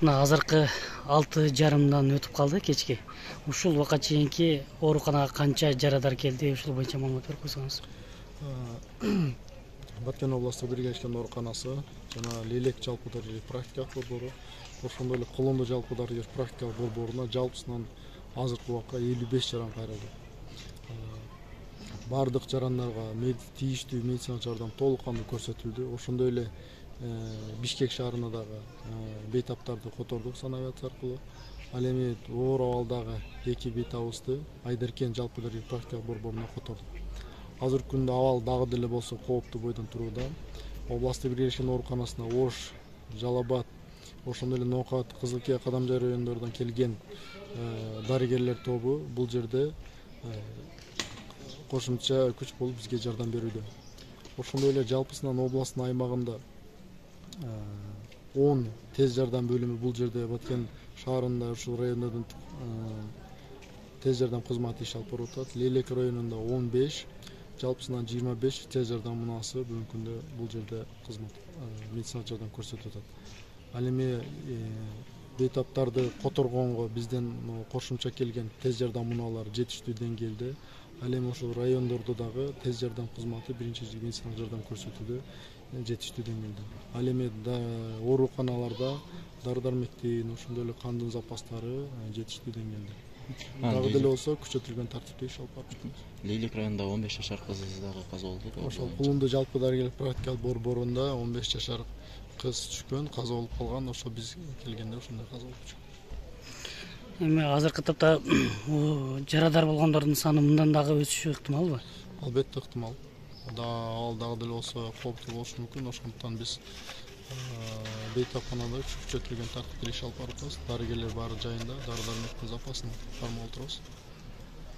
Мына азыркы 6:30 өтүп калды кечки. Ушул убакка чейинки ооруканага канча жарадар келди? Ушул боюнча маалымат берип койсоңуз. Баткен областык биргелешкен ооруканасы жана Лелек жалпы дарежелик практикалык борбору, ошондой эле Колондо жалпы дарежелик практикалык борборуна жалпысынан азыркы убакка 55 жаран кайрылды. Бардык жарандарга тийиштүү медициналык жардам толук кандуу көрсөтүлдү. Ошондой эле Бишкек шаарына дагы бейтаптарды котордук санавиация аркылуу. Ал эми оор абалдагы 2 бейтабыбызды Айдаркен жалпы дарежелик практикалык борборуна котордук. Азыркы күндө абал дагы деле болсо кооптуу бойдон турууда. Областтык биргелешкен ооруканасына Ош, Жалал-Абад, ошондой эле Ноокат, Кызылкия, Кадамжай райондорунан келген дарыгерлер тобу бул жерде кошумча күч болуп бизге жардам берүүдө. Ошондой эле жалпысынан областтын аймагында 10 тез жардам бөлүмү бул жерде Баткен шаарында ушул райондордун тез жардам кызматы иш алып барып атат. Лелек районунда 15, жалпысынан 25 тез жардам мунаасы бүгүнкү күндө бул жерде кызмат медициналык жардам көрсөтүп атат. Ал эми бейтаптарды которгонго бизден кошумча келген тез жардам муналары жетиштүү деңгээлде. Ал эми ошол райондордо дагы тез жардам кызматы биринчи медициналык жардам көрсөтүүдө жетиштүү деңгээлде. Ал эми ооруканаларда дары-дармектин, ошондой эле кандын запастары жетиштүү деңгээлде. Дагы деле болсо күчөтүлгөн тартипте иш алып барып жатабыз. Лейлек районунда 15 жашар кыз дагы каза болду. Ошол Кулунду жалпы дарыгерлик практикалык борборунда 15 жашар кыз түшкөн, каза болуп калган. Ошо биз келгенде ошондой каза болуп чыккан. Эми азыркы тапта жарадар болгондордун саны мындан дагы өсүшү ыктымалбы? Албетте ыктымал. Ал дагы деле болсо кооптуу болушу мүмкүн. Ошондуктан биз бейтапканада күчөтүлгөн тартипте иш алып барып атабыз. Дарыгерлер баары жайында, дары-дармектин запасын кармап отурабыз.